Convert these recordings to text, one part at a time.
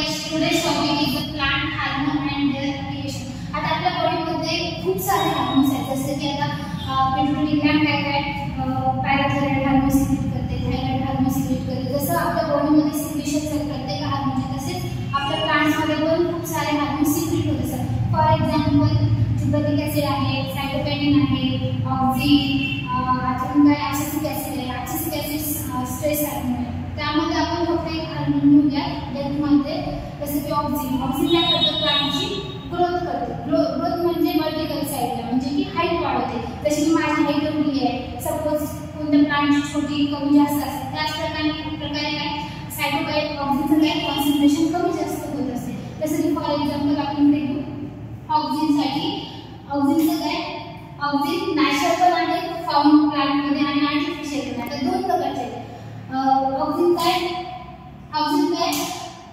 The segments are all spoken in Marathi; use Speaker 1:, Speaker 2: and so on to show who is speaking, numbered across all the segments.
Speaker 1: today's topic is the plant hormone and their creation. आता आपल्या बॉडीमध्ये खूप सारे हार्मोन्स आहेत, जसे की आता पिट्युटरी ग्लॅंड काय पॅराथायरॉइड हार्मोन सिक्रेट करते, थायरॉइड हार्मोन सिक्रेट करते. जसं आपल्या बॉडीमध्ये सिक्रेशन होतात प्रत्येक हार्मोनचे, तसेच आपल्या प्लांट्समध्ये पण खूप सारे हार्मोन सिक्रेट होत असतात. फॉर एक्झाम्पल जिबरेलिक ॲसिड आहे, सायटोकायनिन आहे, ऑक्झिन, अजून काय ॲसिटिक ॲसिड आहे. ॲसिटिक ॲसिड स्ट्रेस हार्मोन आहे. त्यामध्ये आपण फक्त एक हार्मोन घेऊया डेप्थमध्ये, जसं की ऑक्झिन. ऑक्झिन काय करतं, प्लांटची ग्रोथ करते. ग्रोथ म्हणजे वर्टिकल साईडला, म्हणजे की हाईट वाढवते. जशी की माझी हाईट एवढी आहे, सपोज कोणत्या प्लांटची छोटी कमी जास्त असते, त्याच प्रकारे काय सायटोकाईन ऑक्झिनचं काय कॉन्सन्ट्रेशन कमी जास्त होत असते. जसं की फॉर एक्झाम्पल आपण घेऊ ऑक्झिनसाठी. ऑक्झिनचं काय, ऑक्झिन नॅचरल पण आहे फाउंड प्लांटमध्ये आणि आर्टिफिशियल पण आहे. दोन प्रकारचे आहेत.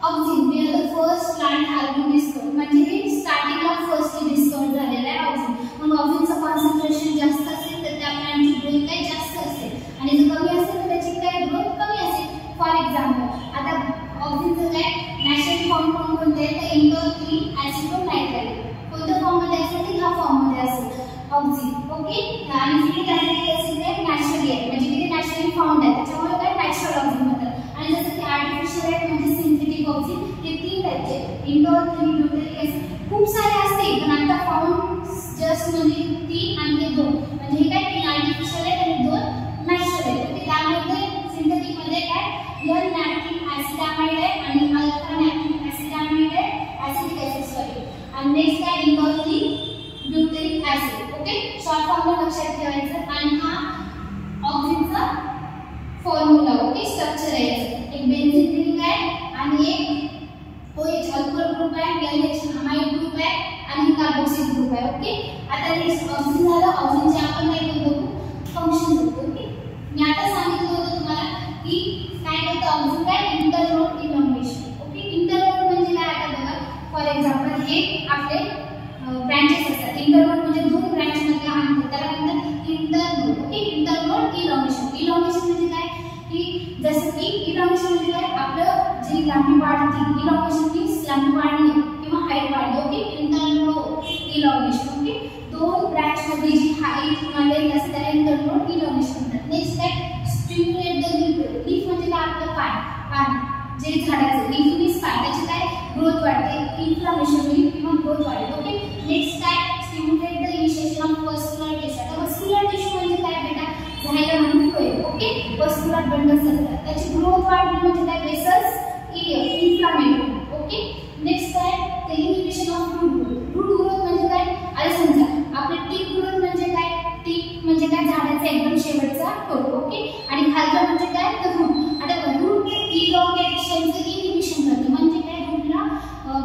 Speaker 1: ऑक्झिन हे द फर्स्ट प्लांट हार्मोन डिस्कवर, म्हणजे हे स्टार्टिंगला फर्स्टली डिस्कवर झालेलं आहे ऑक्झिन. मग ऑक्झिनचं कॉन्सन्ट्रेशन जास्त असेल तर त्या प्लांटची ग्रोथ काय जास्त असेल, आणि जर कमी असेल तर त्याची काय ग्रोथ कमी असेल. फॉर एक्झाम्पल आता ऑक्झिनचं काय नॅचरल फॉर्म कोणते आहे, तर इंडोल ॲसिटोनाइट्राइल. कोणत्या फॉर्ममध्ये असेल तर ह्या फॉर्ममध्ये असेल ऑक्झिन. ओके, आणि फिलिक ॲसिड काय नॅचरली आहे, म्हणजे की ते नॅचरली फाउंड आहे, त्याच्यामुळे काय नॅचरल ऑक्झिन म्हणतात. आणि जसं की आर्टिफिशियल आहे म्हणजे सिंथेटिक ऑक्झिन, हे तीन टाईपचे इंडोल, ब्युटेरिक ॲसिड खूप सारे असते, पण आता फाउंड जस्ट म्हणजे 3 आणि हे 2, म्हणजे हे काय 3 आर्टिफिशियल आहे आणि 2 नॅचरल आहे. ओके, त्यामध्ये सिंथेटिकमध्ये काय एल नॅप्थिक ॲसिडामाइड आहे आणि अल्फा नॅप्थिक ॲसिडामाइड आहे, ॲसिटिक ॲसिड सॉरी. आणि नेक्स्ट काय indole butyric acid. Okay, short formula लक्षात ठेवायचं. आणि हा ऑक्झिनचा फॉर्म्युला, ओके, स्ट्रक्चर आहे. एक बेन्झीन रिंग आहे आणि एक OH अल्कोहल ग्रुप आहे, NH अमाइड ग्रुप आहे आणि कार्बोक्सिल ग्रुप आहे. ओके, आता नेक्स्ट ऑक्झिन झालं. ऑक्झिनचे आपण काय बघू फंक्शन बघू. ओके, मी आता सांगितलं होतं तुम्हाला की काय करतं ऑक्झिन, काय इंटरनोड इलॉंगेशन. ओके, इंटरनोड म्हणजे काय, आता बघा फॉर एक्झाम्पल हे आपले ब्रांचेस असतात. इंटरनोड म्हणजे 2 ब्रांच मधले अंतर, त्याला म्हणतात internode. Okay, internode elongation. Elongation म्हणजे काय की जसं की इलॉंगेशन म्हणजे काय आपलं जी लांबी वाढते, इलॉंगेशन मीन्स लांबी वाढणे किंवा हाईट वाढणे. Okay, internode elongation. Okay, 2 branch मध्ये जी हाईट किंवा लेंथ असते त्याला इंटरनोड इलॉंगेशन म्हणतात. नेक्स्ट काय स्टिम्युलेट द लीफ. लीफ म्हणजे काय आपलं पान जे झाडाचं लीफ मीन्स पान, त्याची काय ग्रोथ वाढते, इन्फ्लामेशन होईल किंवा ग्रोथ वाढेल. ओके, नेक्स्ट काय stimulate the initiation of muscular tissue. आता मस्क्युलर टिश्यू म्हणजे काय बेटा, झायलम आणि फ्लोएम. ओके, मस्क्युलर बंडल्स असतात, त्याची ग्रोथ वाढली म्हणजे काय वेसल्स इन्फ्लामेट होईल. ओके, नेक्स्ट काय the inhibition of root growth. Root growth म्हणजे काय, आता समजा आपले टिप ग्रोथ म्हणजे काय, टिप म्हणजे काय झाडाचा एकदम शेवटचा टोक. ओके, आणि खालचा म्हणजे काय तर रूट. आता रूट इलॉंगेशनचं इनिबिशन करते, म्हणजे काय रूटला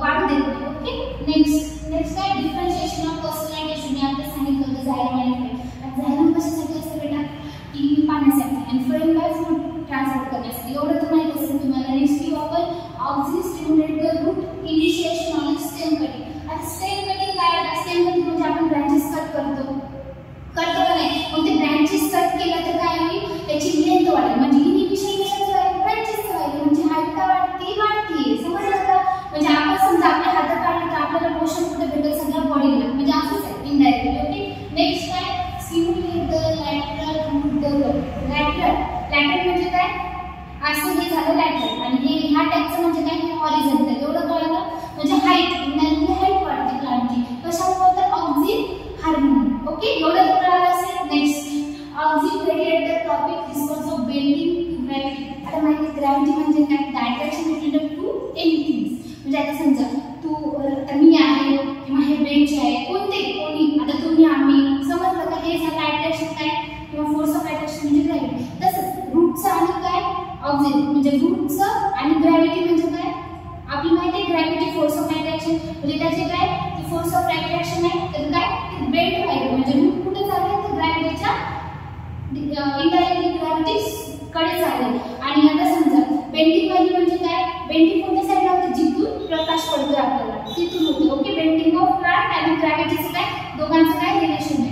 Speaker 1: वाढू देत नाही. ओके, नेक्स्ट काय डिफरन्शिएशन ऑफ मस्क्युलर टिश्यू. मी आता सांगितलं होतं झायलम आणि फ्लोएम. झायलम कशासाठी असतं बेटा, टी पाण्यासाठी, आणि फ्लोएम काय फूड ट्रान्सपोर्ट करण्यासाठी. एवढं तर माहित असेल तुम्हाला. नेक्स्ट की आपण auxin stimulate the root initiation on stem cutting. आता स्टेम कटिंग काय, स्टेम कटिंग म्हणजे आपण ब्रांचेस कट करतो का नाही, मग ते ब्रांचेस कट केलं तर काय होईल, त्याची लेंथ वाढेल. म्हणजे इनिबिशन कशाचं आहे, ब्रांचेसचं आहे, म्हणजे हाईट का वाढते समजलं का. म्हणजे आपण समजा आपल्या हातात काढलं तर आपल्याला पोषण कुठे भेटेल, सगळ्या बॉडीला, म्हणजे असंच आहे इनडायरेक्टली. ओके, नेक्स्ट काय stimulate the lateral root development. Lateral म्हणजे काय, असं हे झालं लॅटरल, आणि हे ह्या टाईपचं म्हणजे काय हॉरिझॉन्टल. एवढं कळलं, म्हणजे हाईट इनडायरेक्टली हाईट वाढते प्लांटची. कशामुळे तर ऑक्झिन हार्मोन. ओके, एवढं कळलं असेल. Next auxin radiate the topic response of bending to gravity. आता माहिती ग्रॅव्हिटी म्हणजे काय, the attraction between two anythings. म्हणजे आता समजा मी आहे किंवा हे बेंच आहे, कोणी आता तुम्ही आम्ही, समजलं का, हे झालं अट्रॅक्शन काय किंवा फोर्स ऑफ अट्रॅक्शन म्हणजे ग्रॅव्हिटी. तसंच रूटचं आणि काय ऑक्झिन म्हणजे रूटचं आणि ग्रॅव्हिटी म्हणजे काय आपली माहिती आहे, ग्रॅव्हिटी फोर्स ऑफ अट्रॅक्शन म्हणजे त्याचे काय ती फोर्स ऑफ अट्रॅक्शन आहे, तर काय बेंड व्हायला म्हणजे रूट कुठे चालले तर ग्रॅव्हिटीच्या इनडायरेक्टली ग्रॅव्हिटी कडे चालले. आणि आता समजा बेंडिंग व्हायली म्हणजे काय, बेंडिंग कोणत्या साईडला होते, जिथून प्रकाश पडतोय आपल्याला तिथून होते. ओके, बेंडिंग ऑफ प्लांट आणि ग्रॅव्हिटीचं काय दोघांचं काय रिलेशन आहे.